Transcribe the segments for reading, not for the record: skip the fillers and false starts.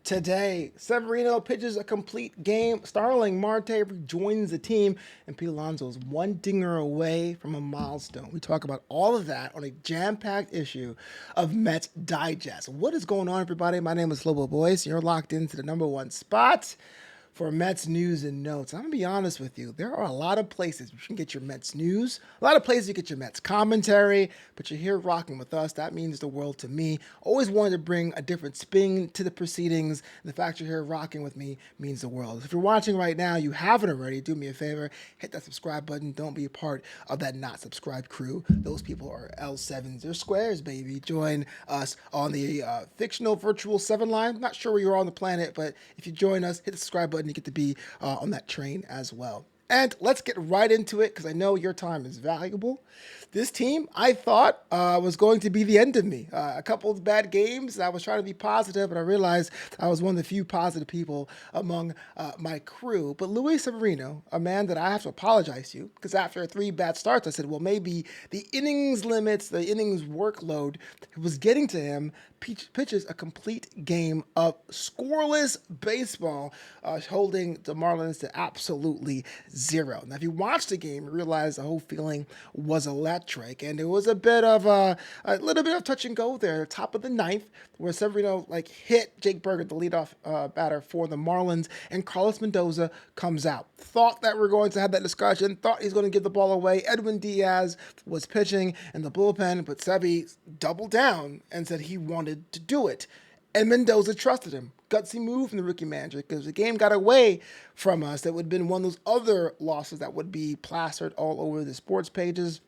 today. Severino pitches a complete game. Starling, Marte rejoins the team, and Pete Alonso is one dinger away from a milestone. We talk about all of that on a jam-packed issue of Mets Digest. What is going on, everybody? My name is Flobo Boyce, and you're locked into the number one spot for Mets news and notes. I'm going to be honest with you. There are a lot of places you can get your Mets news, a lot of places you get your Mets commentary, but you're here rocking with us. That means the world to me. Always wanted to bring a different spin to the proceedings. The fact you're here rocking with me means the world. If you're watching right now, you haven't already, do me a favor, hit that subscribe button. Don't be a part of that not subscribed crew. Those people are L7s. They're squares, baby. Join us on the fictional virtual 7 line. Not sure where you are on the planet, but if you join us, hit the subscribe button. You get to be on that train as well. And let's get right into it because I know your time is valuable. This team, I thought, was going to be the end of me. A couple of bad games. I was trying to be positive, but I realized I was one of the few positive people among my crew. But Luis Severino, a man that I have to apologize to, because after 3 bad starts, I said, well, maybe the innings limits, the innings workload was getting to him. Pitches a complete game of scoreless baseball, holding the Marlins to absolutely 0. Now, if you watch the game, you realize the whole feeling was electric, and there was a little bit of touch and go there, top of the 9th, where Severino hit Jake Burger, the leadoff batter for the Marlins, and Carlos Mendoza comes out. Thought that we're going to have that discussion, thought he's going to give the ball away. Edwin Diaz was pitching in the bullpen, but Sevy doubled down and said he wanted to do it. And Mendoza trusted him. Gutsy move from the rookie manager because the game got away from us. That would have been one of those other losses that would be plastered all over the sports pages.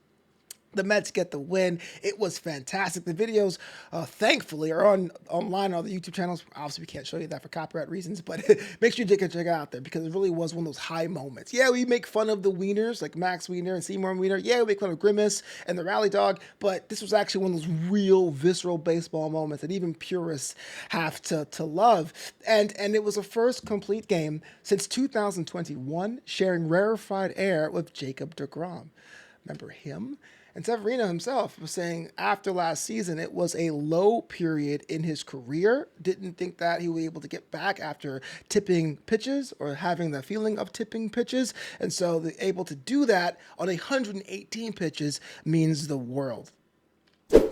The Mets get the win. It was fantastic. The videos, thankfully, are online on the YouTube channels. Obviously, we can't show you that for copyright reasons, but make sure you check it out there because it really was one of those high moments. Yeah, we make fun of the wieners, like Max Wiener and Seymour Wiener. Yeah, we make fun of Grimace and the Rally Dog, but this was actually one of those real, visceral baseball moments that even purists have to love. And it was a first complete game since 2021, sharing rarefied air with Jacob deGrom. Remember him? And Severino himself was saying after last season, it was a low period in his career. Didn't think that he would be able to get back after tipping pitches or having the feeling of tipping pitches. And so able to do that on 118 pitches means the world.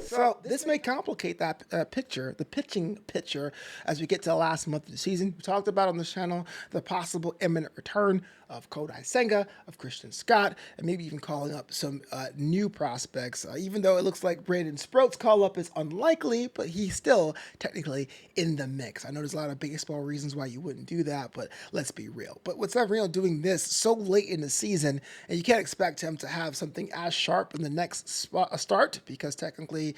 So this may complicate that picture, the pitching picture, as we get to the last month of the season. We talked about on this channel the possible imminent return of Kodai Senga, of Christian Scott, and maybe even calling up some new prospects. Even though it looks like Brandon Sproat's call-up is unlikely, but he's still technically in the mix. I know there's a lot of baseball reasons why you wouldn't do that, but let's be real. But with Severino doing this so late in the season, and you can't expect him to have something as sharp in the next start, because typically,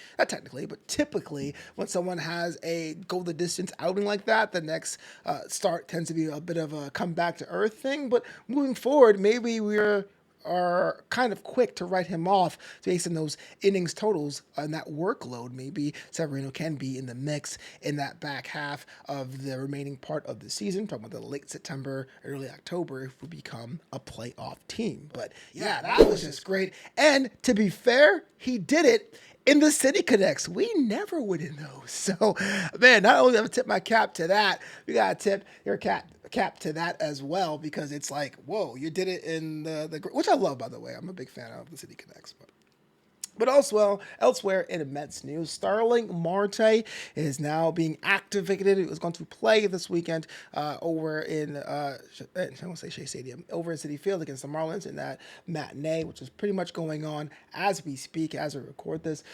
when someone has a go the distance outing like that, the next start tends to be a bit of a come back to earth thing. But moving forward, maybe we're are kind of quick to write him off based on those innings totals and that workload. Maybe Severino can be in the mix in that back half of the remaining part of the season, talking about the late September, early October, if we become a playoff team. But yeah, that was just great. And to be fair, he did it in the City Connects. We never win in those. So, man, not only have to tip my cap to that, we got to tip your cap to that as well, because it's like, whoa, you did it in the which I love, by the way. I'm a big fan of the City Connects. But also, elsewhere in Mets news, Starling Marte is now being activated. It was going to play this weekend over in, I won't say Shea Stadium, over in Citi Field against the Marlins in that matinee, which is pretty much going on as we speak, as we record this.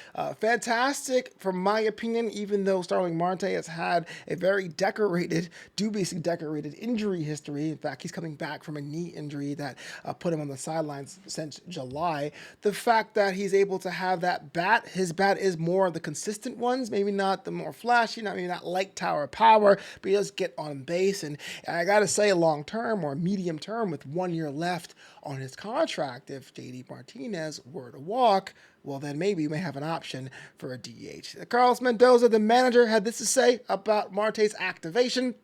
Fantastic, from my opinion, even though Starling Marte has had a very dubiously decorated injury history. In fact, he's coming back from a knee injury that put him on the sidelines since July. The fact that he's able to have that bat, his bat is more of the consistent ones, maybe not the more flashy, maybe not light tower power, but he does get on base. And I got to say, long term or medium term, with 1 year left on his contract, if JD Martinez were to walk, well, then maybe we may have an option for a DH. Carlos Mendoza, the manager, had this to say about Marte's activation.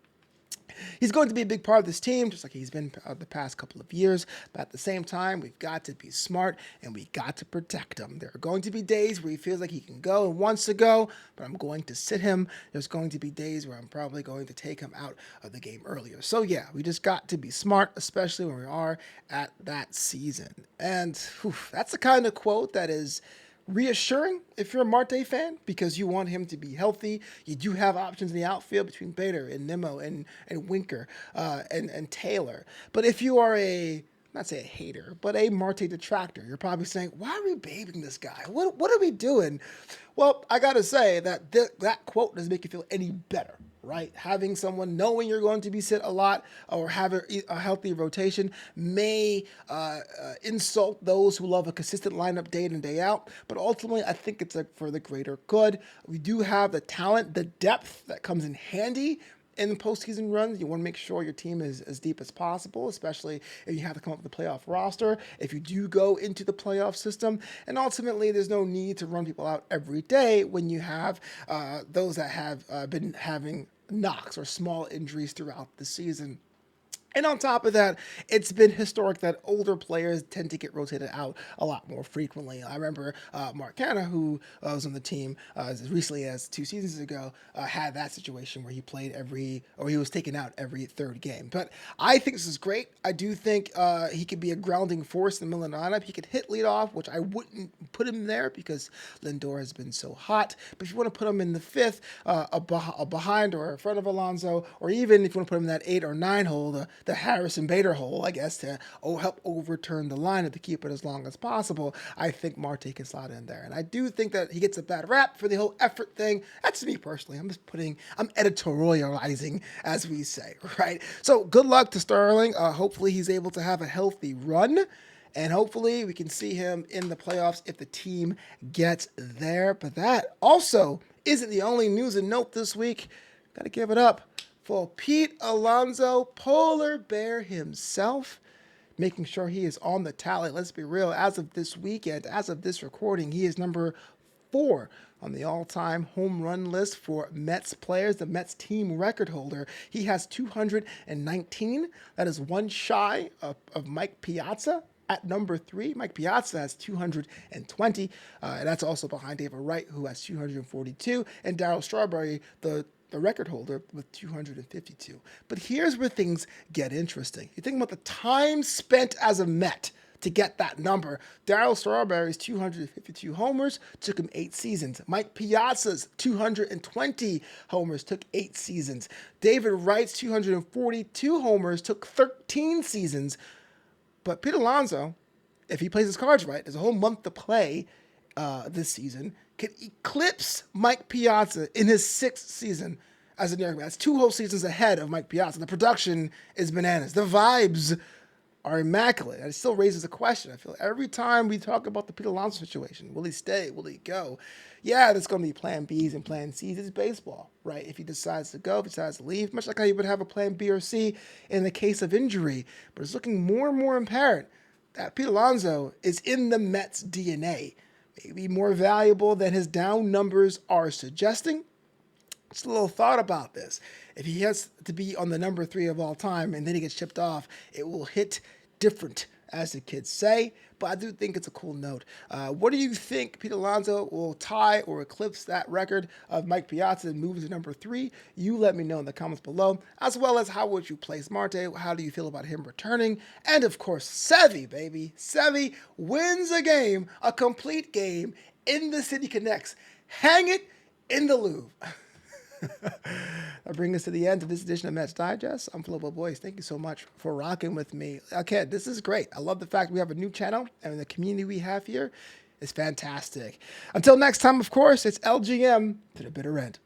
He's going to be a big part of this team, just like he's been the past couple of years. But at the same time, we've got to be smart and we got to protect him. There are going to be days where he feels like he can go and wants to go, but I'm going to sit him. There's going to be days where I'm probably going to take him out of the game earlier. So yeah, we just got to be smart, especially when we are at that season. And that's the kind of quote that is reassuring if you're a Marte fan, because you want him to be healthy. You do have options in the outfield between Bader and Nimmo and Winker and Taylor. But if you are not say a hater, but a Marte detractor, you're probably saying, why are we babying this guy? What are we doing? Well, I got to say that that quote doesn't make you feel any better, right? Having someone knowing you're going to be sit a lot or have a healthy rotation may insult those who love a consistent lineup day in and day out. But ultimately, I think it's for the greater good. We do have the talent, the depth that comes in handy in the postseason runs. You want to make sure your team is as deep as possible, especially if you have to come up with a playoff roster, if you do go into the playoff system. And ultimately, there's no need to run people out every day when you have those that have been having knocks or small injuries throughout the season. And on top of that, it's been historic that older players tend to get rotated out a lot more frequently. I remember Mark Canha, who was on the team as recently as 2 seasons ago, had that situation where he was taken out every third game. But I think this is great. I do think he could be a grounding force in the middle of the lineup. He could hit leadoff, which I wouldn't put him there because Lindor has been so hot. But if you want to put him in the 5th, a behind or in front of Alonso, or even if you want to put him in that 8 or 9 hole, the Harrison Bader hole, I guess, to help overturn the lineup to keep it as long as possible, I think Marte can slot in there. And I do think that he gets a bad rap for the whole effort thing. That's me personally. I'm editorializing, as we say, right? So good luck to Starling. Hopefully he's able to have a healthy run. And hopefully we can see him in the playoffs if the team gets there. But that also isn't the only news and note this week. Got to give it up for Pete Alonso, polar bear himself, making sure he is on the tally. Let's be real, as of this weekend, as of this recording, he is number 4 on the all-time home run list for Mets players, the Mets team record holder. He has 219. That is one shy of Mike Piazza at number 3. Mike Piazza has 220. And that's also behind David Wright, who has 242, and Darryl Strawberry, the record holder, with 252. But here's where things get interesting. You think about the time spent as a Met to get that number. Darryl Strawberry's 252 homers took him 8 seasons. Mike Piazza's 220 homers took 8 seasons. David Wright's 242 homers took 13 seasons. But Pete Alonso, if he plays his cards right, there's a whole month to play this season, can eclipse Mike Piazza in his 6th season as a New York Met. That's 2 whole seasons ahead of Mike Piazza. The production is bananas. The vibes are immaculate. And it still raises a question. I feel every time we talk about the Pete Alonso situation, will he stay? Will he go? Yeah, there's going to be plan Bs and plan Cs. It's baseball, right? If he decides to go, if he decides to leave, much like how you would have a plan B or C in the case of injury. But it's looking more and more apparent that Pete Alonso is in the Mets' DNA. Maybe more valuable than his down numbers are suggesting. Just a little thought about this. If he has to be on the number 3 of all time and then he gets chipped off, it will hit different, as the kids say. But I do think it's a cool note. What do you think? Pete Alonso will tie or eclipse that record of Mike Piazza and move to number 3? You let me know in the comments below, as well as how would you place Marte? How do you feel about him returning? And of course, Sevy, baby. Sevy wins a game, a complete game in the City Connects. Hang it in the Louvre. That brings us to the end of this edition of Mets Digest. I'm Flobo Boyce. Thank you so much for rocking with me. Okay, this is great. I love the fact we have a new channel, and the community we have here is fantastic. Until next time, of course, it's LGM to the bitter end.